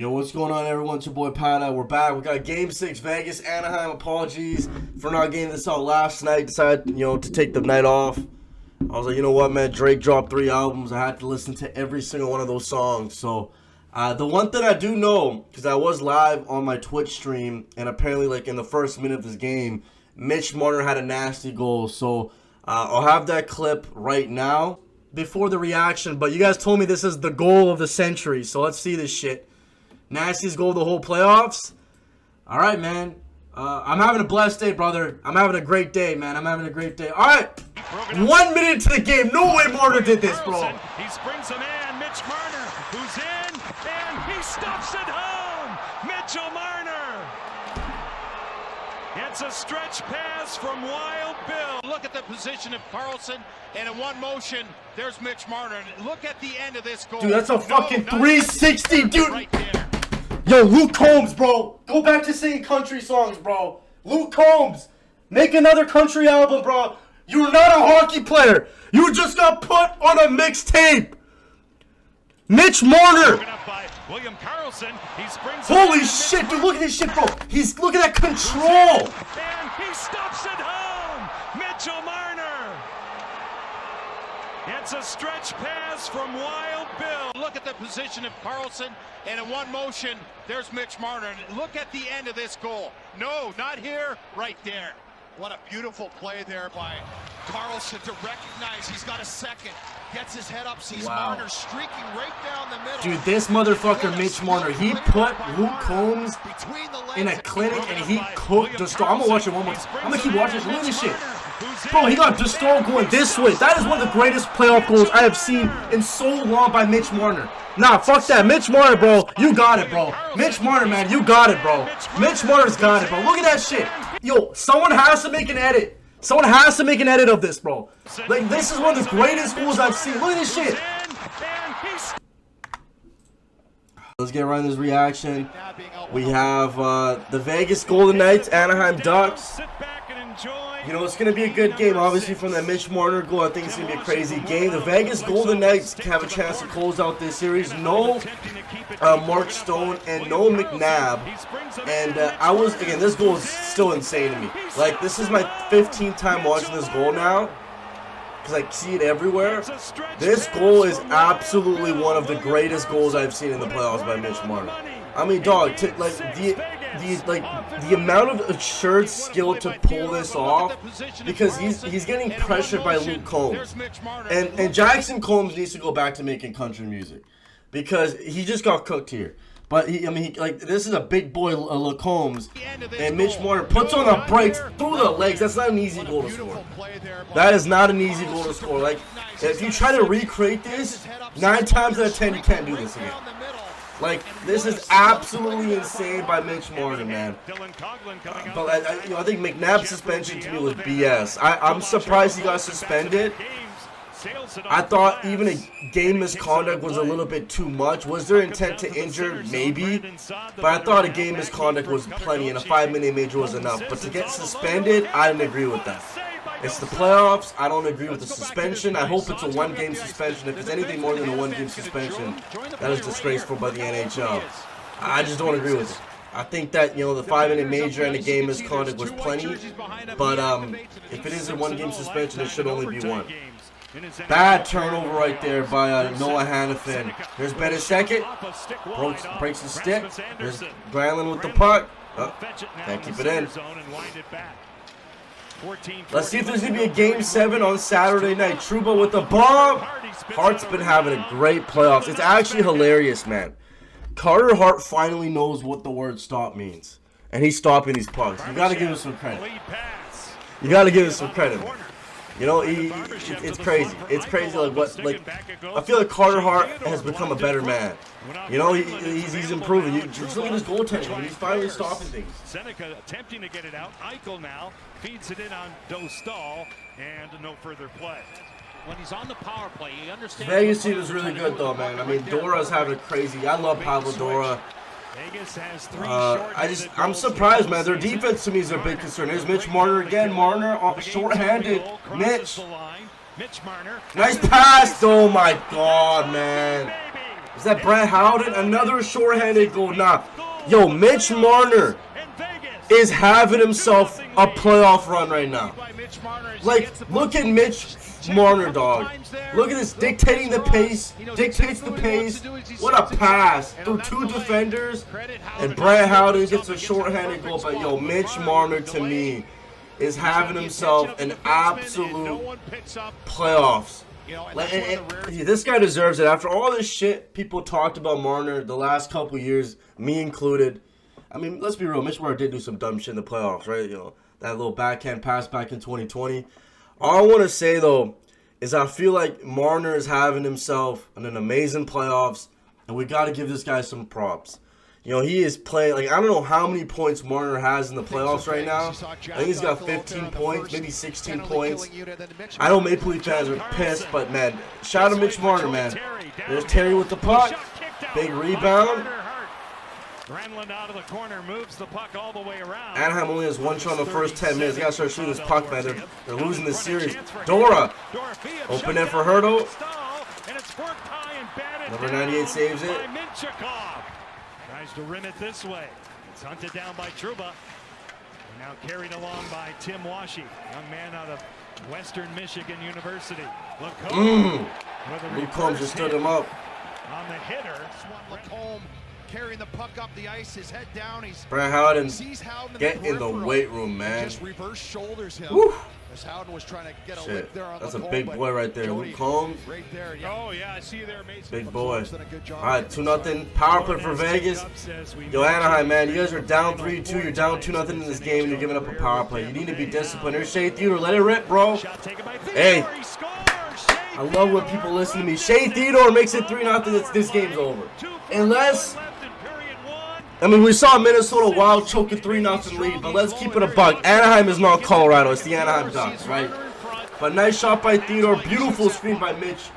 Yo, what's going on, everyone? It's your boy Pada. We're back. We got Game 6 Vegas, Anaheim. Apologies for not getting this out last night. Decided, to take the night off. I was like, you know what, man? Drake dropped 3 albums. I had to listen to every single one of those songs. So, the one thing I do know, because I was live on my Twitch stream, and apparently, in the first minute of this game, Mitch Marner had a nasty goal. So, I'll have that clip right now before the reaction. But you guys told me this is the goal of the century. So, let's see this shit. Nasty's goal the whole playoffs. All right, man. I'm having a blessed day, brother. I'm having a great day, man. I'm having a great day. All right. 1 minute into the game. No way Marner did this, bro. He springs a man, Mitch Marner, who's in, and he stuffs it home. Mitchell Marner. It's a stretch pass from Wild Bill. Look at the position of Carlson, and in one motion, there's Mitch Marner. And look at the end of this goal. Dude, that's a fucking 360, dude. Right there. Yo, Luke Combs, bro. Go back to singing country songs, bro. Luke Combs. Make another country album, bro. You're not a hockey player. You just got put on a mixtape. Mitch Marner. William Carlson. He springs. Holy shit, dude. Look at this shit, bro. Look at that control. And he stuffs it home. Mitchell Marner. It's a stretch pass from Wild Bill. Look at the position of Carlson, and in one motion, there's Mitch Marner. And look at the end of this goal. No, not here, right there. What a beautiful play there by Carlson to recognize he's got a second. Gets his head up, sees Marner streaking right down the middle. Dude, this motherfucker, Mitch Marner, he put Luke Combs in a clinic and he cooked Destor. I'm gonna watch it one more time. I'm gonna keep watching this. Look at this shit. Bro, he got Destor going this way. That is one of the greatest playoff goals I have seen in so long by Mitch Marner. Nah, fuck that. Mitch Marner, bro. You got it, bro. Mitch Marner, man. You got it, bro. Mitch Marner's got it, bro. Look at that shit. Yo, someone has to make an edit. Someone has to make an edit of this, bro. This is one of the greatest goals I've seen. Look at this shit. Let's get right in this reaction. We have the Vegas Golden Knights, Anaheim Ducks. It's going to be a good game, obviously, from that Mitch Marner goal. I think it's going to be a crazy game. The Vegas Golden Knights have a chance to close out this series. No Mark Stone and no McNabb. And this goal is still insane to me. This is my 15th time watching this goal now, because I see it everywhere. This goal is absolutely one of the greatest goals I've seen in the playoffs by Mitch Marner. I mean, dog, the amount of assured skill to pull this off, because he's getting pressured by Luke Combs, and Jackson Combs needs to go back to making country music, because he just got cooked here. But this is a big boy, Luke Combs, and Mitch Marner puts on the brakes through the legs. That's not an easy goal to score. That is not an easy goal to score. If you try to recreate this, 9 times out of 10 you can't do this again. This is absolutely insane by Mitch Marner, man. But I think McNabb's suspension to me was BS. I'm surprised he got suspended. I thought even a game misconduct was a little bit too much. Was there intent to injure? Maybe. But I thought a game misconduct was plenty, and a 5-minute major was enough. But to get suspended, I didn't agree with that. It's the playoffs. I don't agree with the suspension. I hope it's a 1-game suspension. If it's anything more than a 1-game suspension, that is disgraceful by the NHL. I just don't agree with it. I think that, the 5-minute major and the game misconduct was plenty. But if it is a 1-game suspension, it should only be 1. Bad turnover right there by Noah Hannafin. There's Benesecet. Breaks the stick. There's Granlund with the puck. Can't keep it in. Let's see if there's going to be a Game 7 on Saturday night. Trouba with the bomb. Hart's been having a great playoffs. It's actually hilarious, man. Carter Hart finally knows what the word stop means. And he's stopping these pucks. You got to give him some credit. You got to give him some credit. It's crazy. It's crazy. I feel like Carter Hart has become a better man. He's improving. Just look at his goaltending. He's finally stopping things. Seneca attempting to get it out. Eichel now feeds it in on Dostal, and no further play. When he's on the power play, he understands. Vegas team is really good, though, man. I mean, Dora's having a crazy. I love Pablo Dora. Vegas has 3 I'm surprised, man. Their defense to me is a big concern. There's Mitch Marner again. Marner short-handed. Mitch. Nice pass. Oh my God, man. Is that Brett Howden? Another shorthanded goal. Nah. Yo, Mitch Marner is having himself a playoff run right now. Like, look at Mitch Marner, dog. Look at this, dictating the pace, dictates the pace. What a pass through 2 defenders, and Brett Howden gets a shorthanded goal. But yo, Mitch Marner to me is having himself an absolute playoffs. Like, this guy deserves it. After all this shit people talked about Marner the last couple years, me included. I mean, let's be real. Mitch Marner did do some dumb shit in the playoffs, right? You know, that little backhand pass back in 2020. All I want to say, though, is I feel like Marner is having himself an amazing playoffs, and we got to give this guy some props. You know, he is playing, like, I don't know how many points Marner has in the playoffs right now. I think he's got 15 points, maybe 16 points. I know Maple Leaf fans are pissed, but, man, shout out to Mitch Marner, man. There's Terry with the puck. Big rebound. Granlund out of the corner, moves the puck all the way around. Anaheim only has 1 shot in the first 10 minutes. They gotta start shooting this puck, man. They're losing this series. Dora. Open it for Hurdle. Number 98 saves it. Tries to rim it this way. It's hunted down by Trouba. Now carried along by Tim Washy, young man out of Western Michigan University. Luke Combs just stood him up. On the hitter. Lacombe carrying the puck up the ice, his head down. Brad Howden, get in the weight room, man. Just reverse shoulders him. Woo. As Howden was trying to get a Shit. lick there on That's Lacombe, a big boy right there. Luke Combs. Right there, yeah. Oh, yeah, I see you there, Mason. Big boy. All right, 2-0 power play for Vegas. Yo, Anaheim, man, you guys are down 3-2. You're down 2-0 in this game, and you're giving up a power play. You need to be disciplined. There's Shea Theodore. Let it rip, bro. Hey, I love when people listen to me. Shea Theodore makes it 3-0. This game's over. Unless, I mean, we saw Minnesota Wild choke a 3-0 lead, but let's keep it a buck. Anaheim is not Colorado. It's the Anaheim Ducks, right? But nice shot by Theodore. Beautiful screen by Mitch.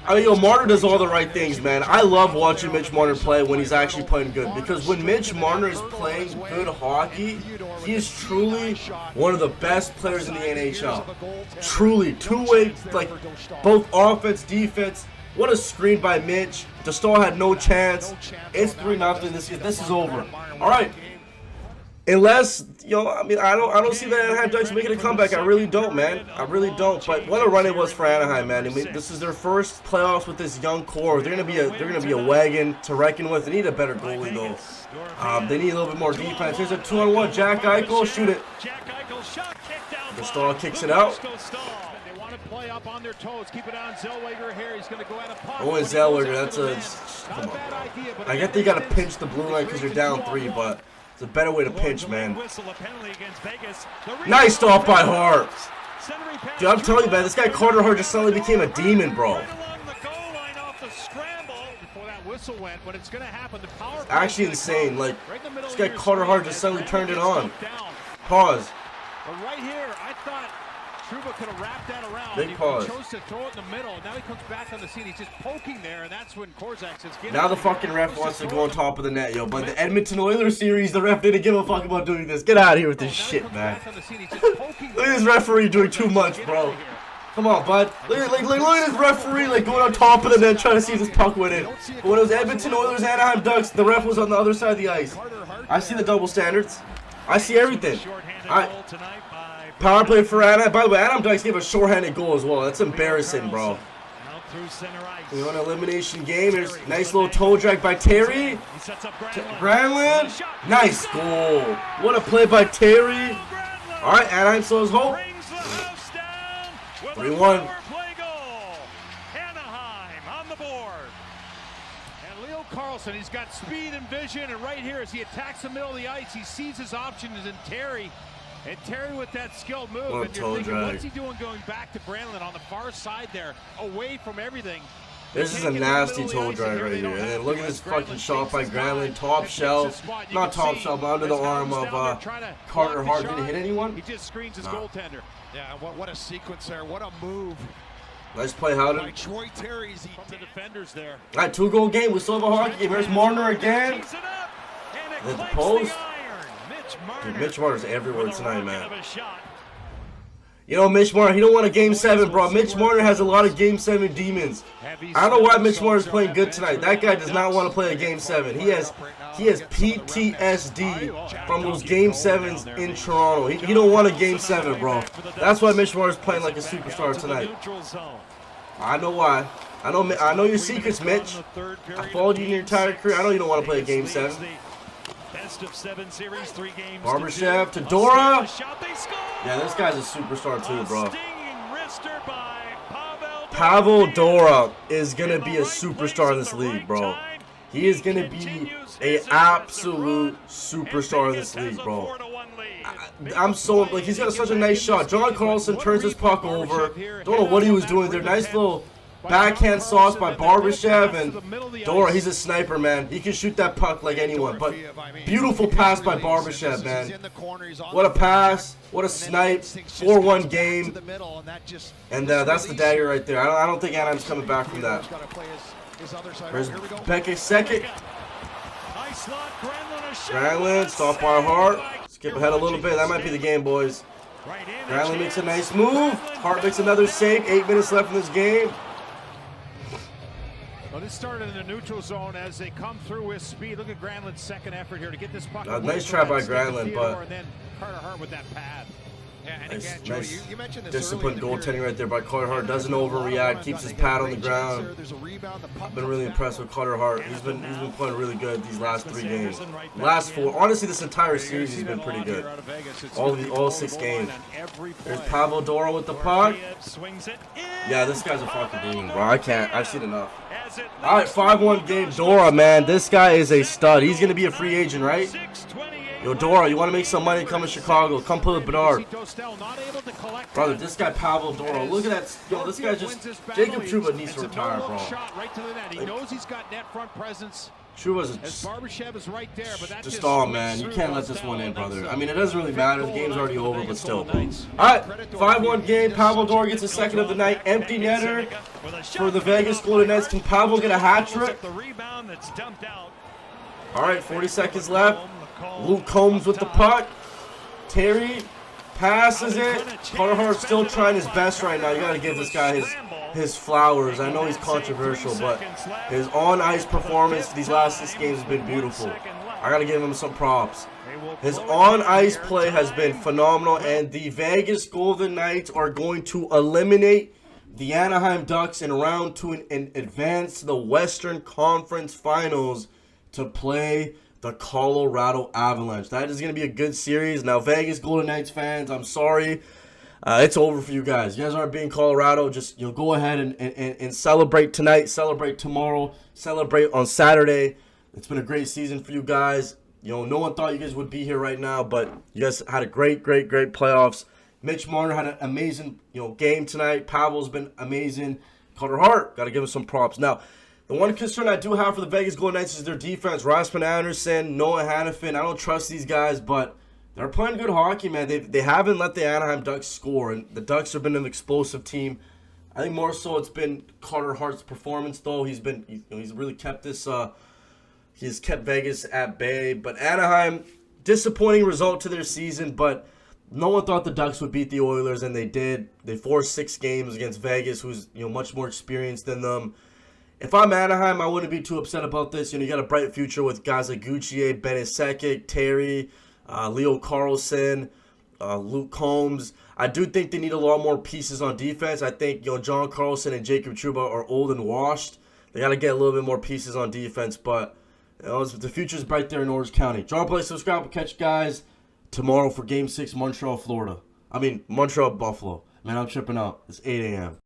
I mean, yo, Marner does all the right things, man. I love watching Mitch Marner play when he's actually playing good. Because when Mitch Marner is playing good hockey, he is truly one of the best players in the NHL. Truly. Two-way, like, both offense, defense. What a screen by Mitch. DeStall had no chance. It's 3-0. This is over. All right. Unless, yo, I mean, I don't see the Anaheim Ducks making a comeback. I really don't, man. I really don't. But what a run it was for Anaheim, man. I mean, this is their first playoffs with this young core. They're gonna be a wagon to reckon with. They need a better goalie though. They need a little bit more defense. Here's a 2-on-1. Jack Eichel, shoot it. DeStall kicks it out. Play up on their toes. Keep it on Zellweger here. He's going to go at a puck. Owen Zellweger, that's a... Come on. I get they got to pinch the blue line because you're down 3, but it's a better way to pinch, man. Nice stop by Hart. Dude, I'm telling you, man, this guy Carter Hart just suddenly became a demon, bro. It's actually insane. Like, this guy Carter Hart just suddenly turned it on. Pause. But right here, I thought Trouba could have wrapped that around. Big pause. He chose to throw it in the middle. Now he comes back on the scene. He's just poking there, and that's when Korzak says, now the fucking ref wants to go on top of the net, yo. But the Edmonton Oilers series, the ref didn't give a fuck about doing this. Get out of here with this shit, man. Look at this referee doing too much, bro. Come on, bud. Look at this referee like going on top of the net trying to see if this puck went in. But when it was Edmonton Oilers, Anaheim Ducks, the ref was on the other side of the ice. I see the double standards. I see everything. Power play for Anaheim. By the way, Anaheim Ducks gave a shorthanded goal as well. That's embarrassing, bro. You know, an elimination game. There's a nice little toe drag by Terry. Granlund. Nice goal. What a play by Terry. All right, Anaheim still has hope. 3-1. Anaheim on the board. And Leo Carlson, he's got speed and vision. And right here, as he attacks the middle of the ice, he sees his options in Terry. And Terry with that skilled move, and you're thinking, what's he doing going back to Granlund on the far side there, away from everything? This is a nasty toe drag right here. And then look at this fucking shot by Granlund, top shelf, not top shelf, but under the arm of Carter Hart. Did he hit anyone? He just screens his goaltender. Yeah, what a sequence there, what a move. Nice play, Howden. Troy Terry's from the defenders there. All right, 2-goal game. We still have a hockey game. There's Marner again. At the post. Dude, Mitch Marner's everywhere tonight, man. You know, Mitch Marner, he don't want a Game 7, bro. Mitch Marner has a lot of Game 7 demons. I don't know why Mitch Marner's playing good tonight. That guy does not want to play a Game 7. He has PTSD from those Game 7s in Toronto. He don't want a Game 7, bro. That's why Mitch Marner's playing like a superstar tonight. I know why. I know your secrets, Mitch. I followed you in your entire career. I know you don't want to play a Game 7. Barbashev to Dora. Yeah, this guy's a superstar too, bro. Pavel Dora is going to be a superstar in this league, bro. He is going to be an absolute superstar in this league, bro. I'm so, like, he's got such a nice shot. John Carlson turns his puck over. Don't know what he was doing there. Nice little backhand sauce by Barbashev, and Dora, he's a sniper, man. He can shoot that puck like anyone, but beautiful pass by Barbashev, man. What a pass, what a snipe, 4-1 game, and that's the dagger right there. I don't think Anaheim's coming back from that. There's Beckett's second. Granlund, stop by Hart. Skip ahead a little bit. That might be the game, boys. Granlund makes a nice move. Hart makes another save. 8 minutes left in this game. Well, this started in the neutral zone as they come through with speed. Look at Granlund's second effort here to get this puck. Nice try by Granlund, but and then Carter Hart with that pad. Yeah, and nice, again, Joey, nice you mentioned this disciplined goaltending right there by Carter Hart. Doesn't overreact, keeps his pad on the ground. I've been really impressed with Carter Hart. He's been playing really good these last 3 games. Last 4, honestly, this entire series he's been pretty good. All 6 games. There's Pavel Dora with the puck. Yeah, this guy's a fucking demon, bro. I've seen enough. All right, 5-1 game. Dora, man, this guy is a stud. He's gonna be a free agent, right? Yo, Dora, you want to make some money? Come to Chicago. Come play with Bernard. Brother, this guy Pavel Dora, look at that. Yo, this guy just... Jacob Trouba needs to retire, bro. He knows he's got net front presence. Trouba's just all, man. You can't let this one in, brother. I mean, it doesn't really matter. The game's already over, but still. All right, 5-1 game. Pavel Dora gets a second of the night. Empty netter for the Vegas Golden Knights. Can Pavel get a hat trick? All right, 40 seconds left. Luke Combs with the puck. Terry passes it. Carter Hart's still trying his best right now. You got to give this guy his flowers. I know he's controversial, but his on-ice performance these last 6 games has been beautiful. I got to give him some props. His on-ice play has been phenomenal, and the Vegas Golden Knights are going to eliminate the Anaheim Ducks in round 2 and advance to the Western Conference Finals to play the Colorado Avalanche. That is going to be a good series. Now, Vegas Golden Knights fans, I'm sorry. It's over for you guys. You guys aren't being Colorado. Just go ahead and celebrate tonight, celebrate tomorrow, celebrate on Saturday. It's been a great season for you guys. No one thought you guys would be here right now, but you guys had a great playoffs. Mitch Marner had an amazing game tonight. Pavel's been amazing. Carter Hart, got to give him some props. Now, the one concern I do have for the Vegas Golden Knights is their defense. Rasmus Anderson, Noah Hannafin. I don't trust these guys, but they're playing good hockey, man. They haven't let the Anaheim Ducks score, and the Ducks have been an explosive team. I think more so it's been Carter Hart's performance, though. He's really kept this. He's kept Vegas at bay. But Anaheim, disappointing result to their season, but no one thought the Ducks would beat the Oilers, and they did. They forced 6 games against Vegas, who's much more experienced than them. If I'm Anaheim, I wouldn't be too upset about this. You got a bright future with guys like Guccier, Benesekic, Terry, Leo Carlson, Luke Combs. I do think they need a lot more pieces on defense. I think John Carlson and Jacob Trouba are old and washed. They got to get a little bit more pieces on defense, but the future's bright there in Orange County. Drop a like, subscribe. We'll catch you guys tomorrow for Game 6, Montreal, Buffalo. Man, I'm tripping out. It's 8 a.m.